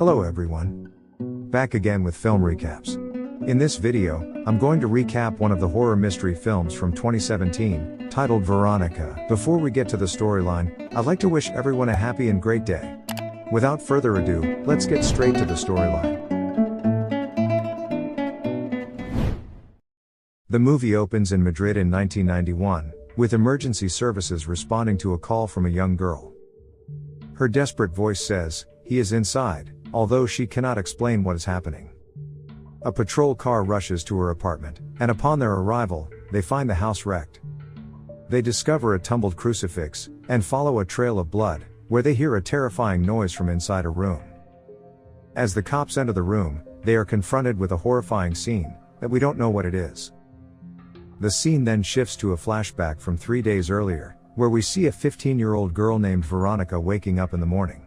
Hello everyone. Back again with film recaps. In this video, I'm going to recap one of the horror mystery films from 2017, titled Veronica. Before we get to the storyline, I'd like to wish everyone a happy and great day. Without further ado, let's get straight to the storyline. The movie opens in Madrid in 1991, with emergency services responding to a call from a young girl. Her desperate voice says, "He is inside," although she cannot explain what is happening. A patrol car rushes to her apartment, and upon their arrival, they find the house wrecked. They discover a tumbled crucifix, and follow a trail of blood, where they hear a terrifying noise from inside a room. As the cops enter the room, they are confronted with a horrifying scene, that we don't know what it is. The scene then shifts to a flashback from 3 days earlier, where we see a 15-year-old girl named Veronica waking up in the morning.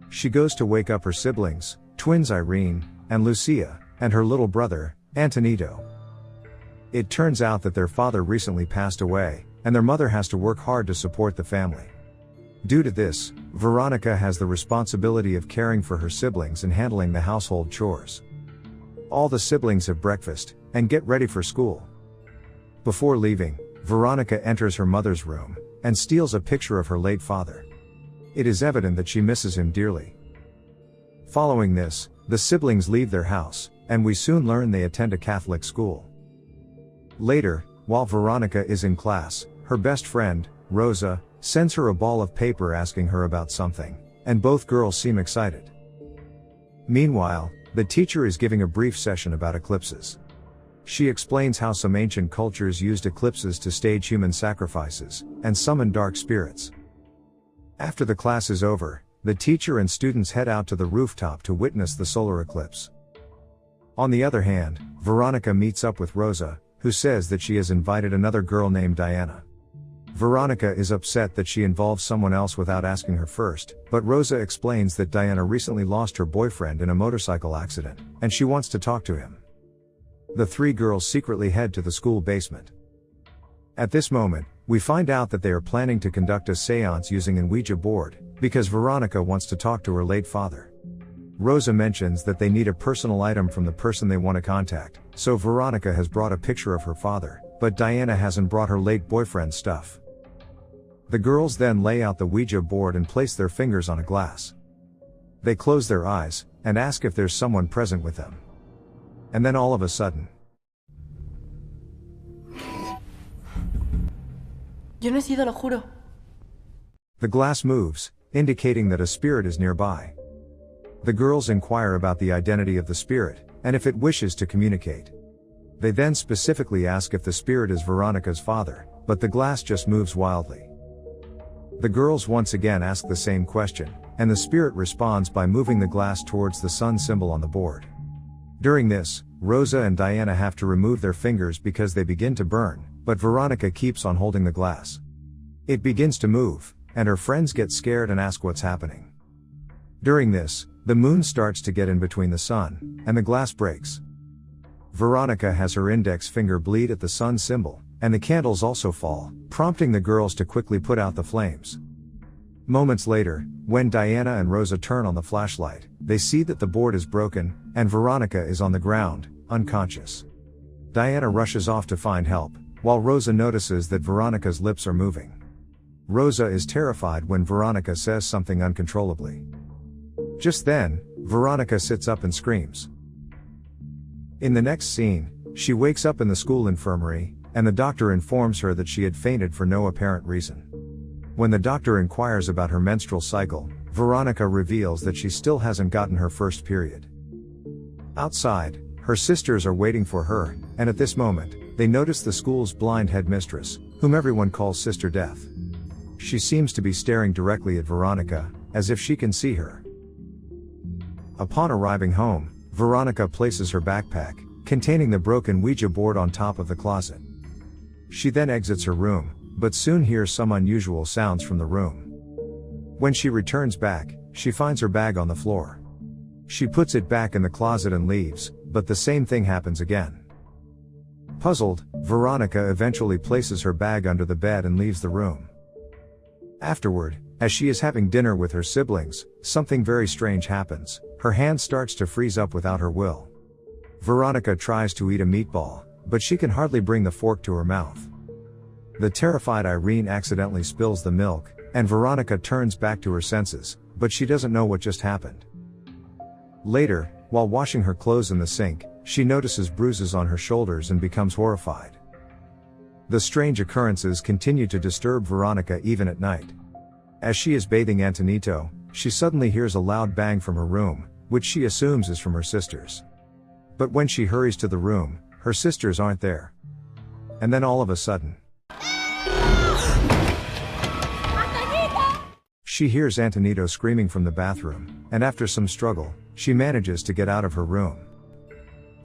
She goes to wake up her siblings, twins Irene and Lucia, and her little brother, Antonito. It turns out that their father recently passed away, and their mother has to work hard to support the family. Due to this, Veronica has the responsibility of caring for her siblings and handling the household chores. All the siblings have breakfast, and get ready for school. Before leaving, Veronica enters her mother's room, and steals a picture of her late father. It is evident that she misses him dearly. Following this, the siblings leave their house, and we soon learn they attend a Catholic school. Later, while Veronica is in class, her best friend, Rosa, sends her a ball of paper asking her about something, and both girls seem excited. Meanwhile, the teacher is giving a brief session about eclipses. She explains how some ancient cultures used eclipses to stage human sacrifices, and summon dark spirits. After the class is over, the teacher and students head out to the rooftop to witness the solar eclipse. On the other hand, Veronica meets up with Rosa, who says that she has invited another girl named Diana. Veronica is upset that she involved someone else without asking her first, but Rosa explains that Diana recently lost her boyfriend in a motorcycle accident, and she wants to talk to him. The three girls secretly head to the school basement. At this moment, we find out that they are planning to conduct a seance using an Ouija board, because Veronica wants to talk to her late father. Rosa mentions that they need a personal item from the person they want to contact, so Veronica has brought a picture of her father, but Diana hasn't brought her late boyfriend's stuff. The girls then lay out the Ouija board and place their fingers on a glass. They close their eyes, and ask if there's someone present with them. And then all of a sudden, Yo no he sido, lo juro. The glass moves, indicating that a spirit is nearby. The girls inquire about the identity of the spirit, and if it wishes to communicate. They then specifically ask if the spirit is Veronica's father, but the glass just moves wildly. The girls once again ask the same question, and the spirit responds by moving the glass towards the sun symbol on the board. During this, Rosa and Diana have to remove their fingers because they begin to burn, but Veronica keeps on holding the glass. It begins to move, and her friends get scared and ask what's happening. During this, the moon starts to get in between the sun, and the glass breaks. Veronica has her index finger bleed at the sun symbol, and the candles also fall, prompting the girls to quickly put out the flames. Moments later, when Diana and Rosa turn on the flashlight, they see that the board is broken, and Veronica is on the ground, unconscious. Diana rushes off to find help, while Rosa notices that Veronica's lips are moving. Rosa is terrified when Veronica says something uncontrollably. Just then, Veronica sits up and screams. In the next scene, she wakes up in the school infirmary, and the doctor informs her that she had fainted for no apparent reason. When the doctor inquires about her menstrual cycle, Veronica reveals that she still hasn't gotten her first period. Outside, her sisters are waiting for her, and at this moment, they notice the school's blind headmistress, whom everyone calls Sister Death. She seems to be staring directly at Veronica, as if she can see her. Upon arriving home, Veronica places her backpack, containing the broken Ouija board, on top of the closet. She then exits her room, but soon hears some unusual sounds from the room. When she returns back, she finds her bag on the floor. She puts it back in the closet and leaves, but the same thing happens again. Puzzled, Veronica eventually places her bag under the bed and leaves the room. Afterward, As she is having dinner with her siblings, something very strange happens. Her hand starts to freeze up without her will. Veronica tries to eat a meatball, but she can hardly bring the fork to her mouth. The terrified Irene accidentally spills the milk, and Veronica turns back to her senses, but she doesn't know what just happened. Later, while washing her clothes in the sink, she notices bruises on her shoulders and becomes horrified. The strange occurrences continue to disturb Veronica even at night. As she is bathing Antonito, she suddenly hears a loud bang from her room, which she assumes is from her sisters. But when she hurries to the room, her sisters aren't there. And then all of a sudden, she hears Antonito screaming from the bathroom, and after some struggle, she manages to get out of her room.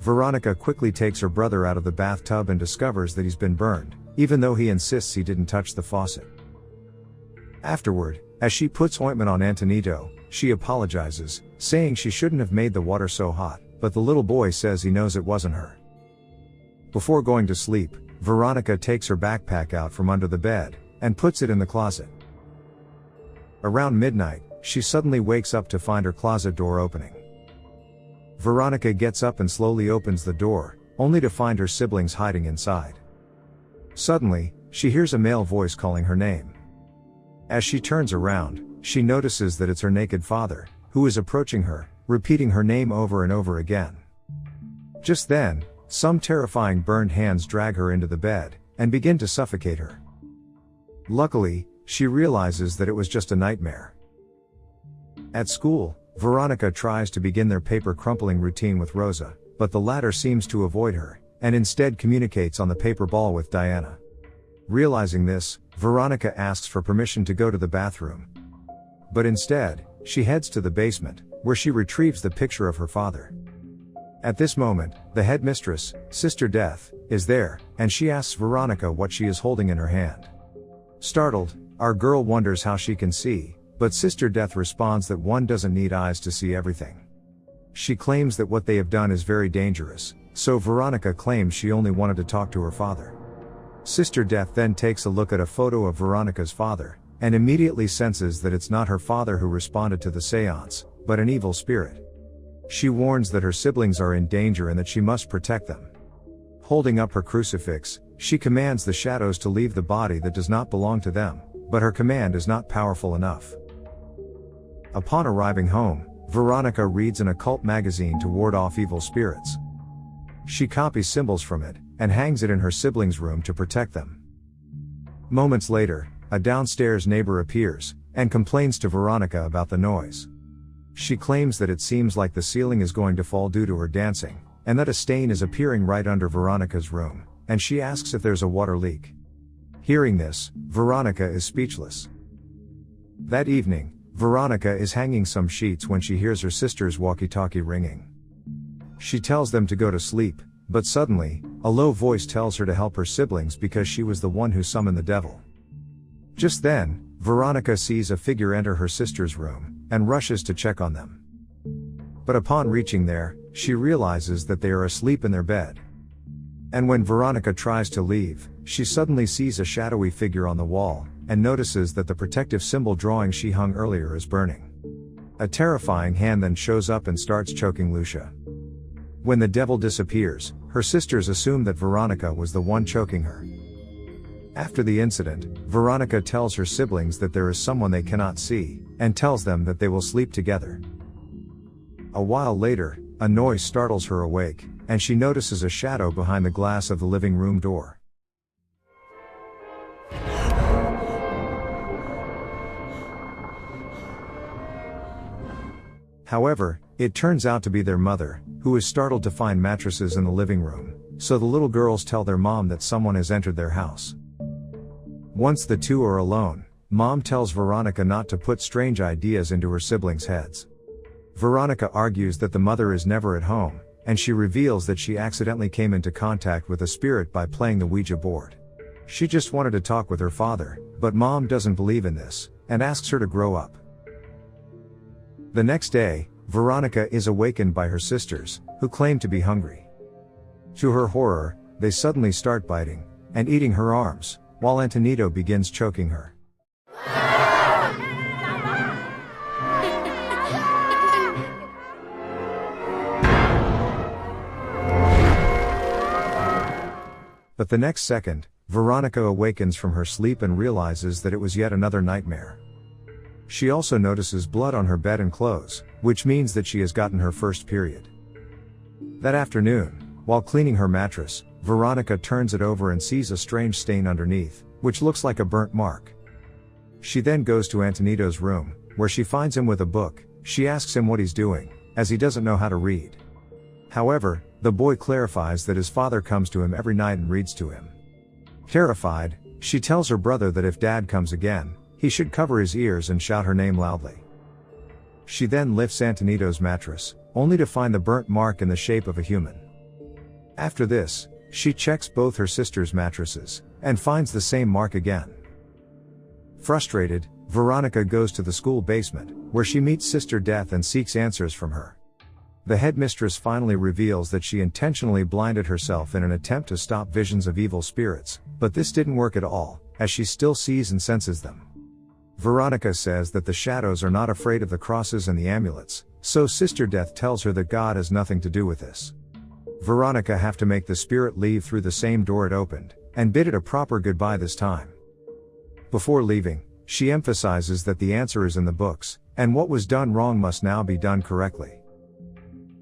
Veronica quickly takes her brother out of the bathtub and discovers that he's been burned, even though he insists he didn't touch the faucet. Afterward, as she puts ointment on Antonito, she apologizes, saying she shouldn't have made the water so hot, but the little boy says he knows it wasn't her. Before going to sleep, Veronica takes her backpack out from under the bed, and puts it in the closet. Around midnight, she suddenly wakes up to find her closet door opening. Veronica gets up and slowly opens the door, only to find her siblings hiding inside. Suddenly, she hears a male voice calling her name. As she turns around, she notices that it's her naked father, who is approaching her, repeating her name over and over again. Just then, some terrifying burned hands drag her into the bed, and begin to suffocate her. Luckily, she realizes that it was just a nightmare. At school, Veronica tries to begin their paper crumpling routine with Rosa, but the latter seems to avoid her, and instead communicates on the paper ball with Diana. Realizing this, Veronica asks for permission to go to the bathroom. But instead, she heads to the basement, where she retrieves the picture of her father. At this moment, the headmistress, Sister Death, is there, and she asks Veronica what she is holding in her hand. Startled, our girl wonders how she can see, but Sister Death responds that one doesn't need eyes to see everything. She claims that what they have done is very dangerous, so Veronica claims she only wanted to talk to her father. Sister Death then takes a look at a photo of Veronica's father, and immediately senses that it's not her father who responded to the seance, but an evil spirit. She warns that her siblings are in danger and that she must protect them. Holding up her crucifix, she commands the shadows to leave the body that does not belong to them, but her command is not powerful enough. Upon arriving home, Veronica reads an occult magazine to ward off evil spirits. She copies symbols from it, and hangs it in her siblings' room to protect them. Moments later, a downstairs neighbor appears, and complains to Veronica about the noise. She claims that it seems like the ceiling is going to fall due to her dancing, and that a stain is appearing right under Veronica's room, and she asks if there's a water leak. Hearing this, Veronica is speechless. That evening, Veronica is hanging some sheets when she hears her sister's walkie-talkie ringing. She tells them to go to sleep, but suddenly, a low voice tells her to help her siblings because she was the one who summoned the devil. Just then, Veronica sees a figure enter her sister's room, and rushes to check on them. But upon reaching there, she realizes that they are asleep in their bed. And when Veronica tries to leave, she suddenly sees a shadowy figure on the wall, and notices that the protective symbol drawing she hung earlier is burning. A terrifying hand then shows up and starts choking Lucia. When the devil disappears, her sisters assume that Veronica was the one choking her. After the incident, Veronica tells her siblings that there is someone they cannot see, and tells them that they will sleep together. A while later, a noise startles her awake, and she notices a shadow behind the glass of the living room door. However, it turns out to be their mother, who is startled to find mattresses in the living room, so the little girls tell their mom that someone has entered their house. Once the two are alone, Mom tells Veronica not to put strange ideas into her siblings' heads. Veronica argues that the mother is never at home, and she reveals that she accidentally came into contact with a spirit by playing the Ouija board. She just wanted to talk with her father, but Mom doesn't believe in this, and asks her to grow up. The next day, Veronica is awakened by her sisters, who claim to be hungry. To her horror, they suddenly start biting, and eating her arms, while Antonito begins choking her. But the next second, Veronica awakens from her sleep and realizes that it was yet another nightmare. She also notices blood on her bed and clothes, which means that she has gotten her first period. That afternoon, while cleaning her mattress, Veronica turns it over and sees a strange stain underneath, which looks like a burnt mark. She then goes to Antonito's room, where she finds him with a book. She asks him what he's doing, as he doesn't know how to read. However, the boy clarifies that his father comes to him every night and reads to him. Terrified, she tells her brother that if Dad comes again, he should cover his ears and shout her name loudly. She then lifts Antonito's mattress, only to find the burnt mark in the shape of a human. After this, she checks both her sisters' mattresses, and finds the same mark again. Frustrated, Veronica goes to the school basement, where she meets Sister Death and seeks answers from her. The headmistress finally reveals that she intentionally blinded herself in an attempt to stop visions of evil spirits, but this didn't work at all, as she still sees and senses them. Veronica says that the shadows are not afraid of the crosses and the amulets, so Sister Death tells her that God has nothing to do with this. Veronica have to make the spirit leave through the same door it opened, and bid it a proper goodbye this time. Before leaving, she emphasizes that the answer is in the books, and what was done wrong must now be done correctly.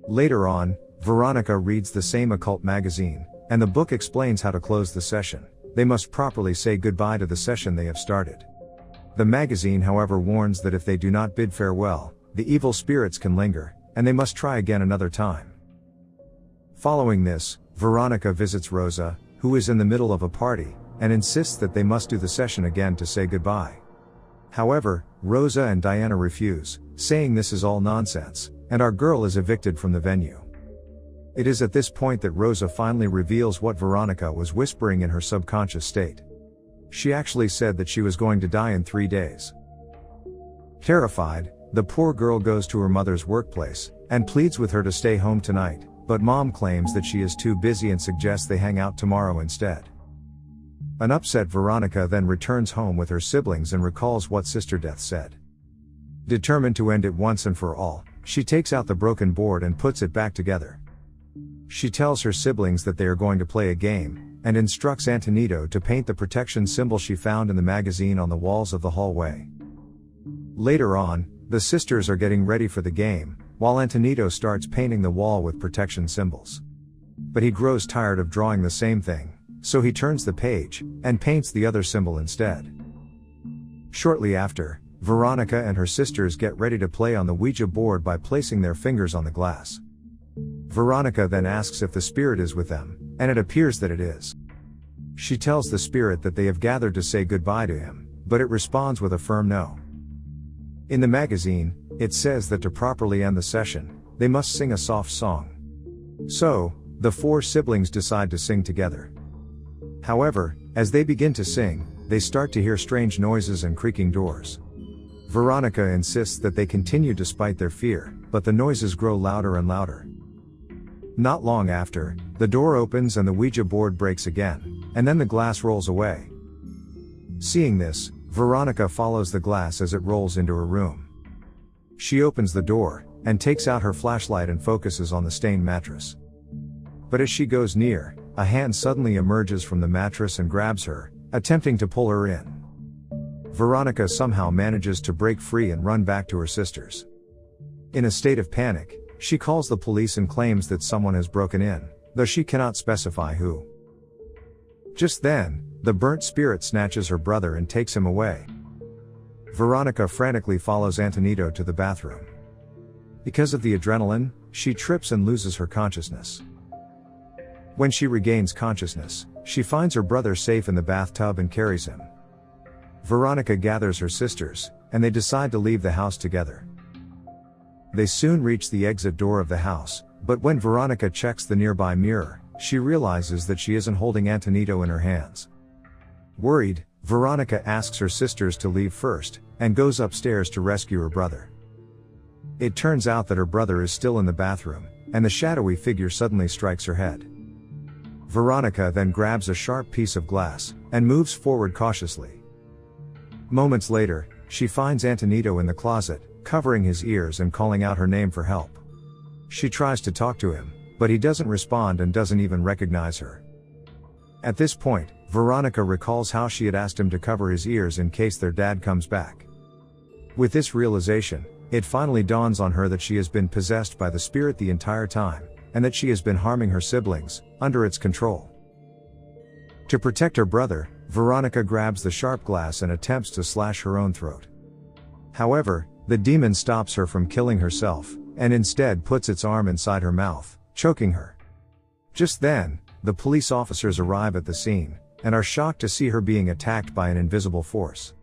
Later on, Veronica reads the same occult magazine, and the book explains how to close the session. They must properly say goodbye to the session they have started. The magazine, however, warns that if they do not bid farewell, the evil spirits can linger, and they must try again another time. Following this, Veronica visits Rosa, who is in the middle of a party, and insists that they must do the session again to say goodbye. However, Rosa and Diana refuse, saying this is all nonsense, and our girl is evicted from the venue. It is at this point that Rosa finally reveals what Veronica was whispering in her subconscious state. She actually said that she was going to die in 3 days. Terrified, the poor girl goes to her mother's workplace, and pleads with her to stay home tonight, but Mom claims that she is too busy and suggests they hang out tomorrow instead. An upset Veronica then returns home with her siblings and recalls what Sister Death said. Determined to end it once and for all, she takes out the broken board and puts it back together. She tells her siblings that they are going to play a game, and instructs Antonito to paint the protection symbol she found in the magazine on the walls of the hallway. Later on, the sisters are getting ready for the game, while Antonito starts painting the wall with protection symbols. But he grows tired of drawing the same thing, so he turns the page, and paints the other symbol instead. Shortly after, Veronica and her sisters get ready to play on the Ouija board by placing their fingers on the glass. Veronica then asks if the spirit is with them, and it appears that it is. She tells the spirit that they have gathered to say goodbye to him, but it responds with a firm no. In the magazine, it says that to properly end the session, they must sing a soft song. So, the 4 siblings decide to sing together. However, as they begin to sing, they start to hear strange noises and creaking doors. Veronica insists that they continue despite their fear, but the noises grow louder and louder. Not long after, the door opens and the Ouija board breaks again, and then the glass rolls away. Seeing this, Veronica follows the glass as it rolls into her room. She opens the door, and takes out her flashlight and focuses on the stained mattress. But as she goes near, a hand suddenly emerges from the mattress and grabs her, attempting to pull her in. Veronica somehow manages to break free and run back to her sisters. In a state of panic, she calls the police and claims that someone has broken in, though she cannot specify who. Just then, the burnt spirit snatches her brother and takes him away. Veronica frantically follows Antonito to the bathroom. Because of the adrenaline, she trips and loses her consciousness. When she regains consciousness, she finds her brother safe in the bathtub and carries him. Veronica gathers her sisters, and they decide to leave the house together. They soon reach the exit door of the house, but when Veronica checks the nearby mirror, she realizes that she isn't holding Antonito in her hands. Worried, Veronica asks her sisters to leave first, and goes upstairs to rescue her brother. It turns out that her brother is still in the bathroom, and the shadowy figure suddenly strikes her head. Veronica then grabs a sharp piece of glass, and moves forward cautiously. Moments later, she finds Antonito in the closet, covering his ears and calling out her name for help. She tries to talk to him, but he doesn't respond and doesn't even recognize her. At this point, Veronica recalls how she had asked him to cover his ears in case their dad comes back. With this realization, it finally dawns on her that she has been possessed by the spirit the entire time, and that she has been harming her siblings, under its control. To protect her brother, Veronica grabs the sharp glass and attempts to slash her own throat. However, the demon stops her from killing herself, and instead puts its arm inside her mouth, choking her. Just then, the police officers arrive at the scene, and are shocked to see her being attacked by an invisible force.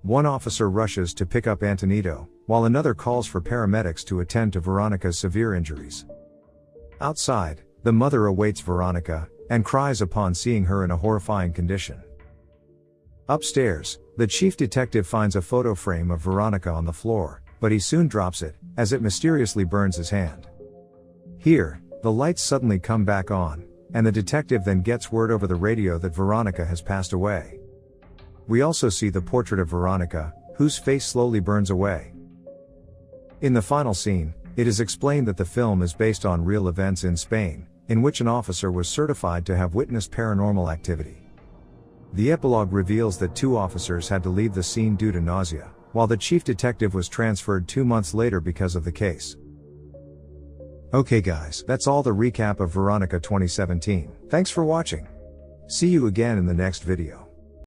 One officer rushes to pick up Antonito, while another calls for paramedics to attend to Veronica's severe injuries. Outside, the mother awaits Veronica, and cries upon seeing her in a horrifying condition. Upstairs, the chief detective finds a photo frame of Veronica on the floor, but he soon drops it, as it mysteriously burns his hand. Here, the lights suddenly come back on, and the detective then gets word over the radio that Veronica has passed away. We also see the portrait of Veronica, whose face slowly burns away. In the final scene, it is explained that the film is based on real events in Spain, in which an officer was certified to have witnessed paranormal activity. The epilogue reveals that 2 officers had to leave the scene due to nausea, while the chief detective was transferred 2 months later because of the case. Okay guys, that's all the recap of Veronica 2017. Thanks for watching. See you again in the next video.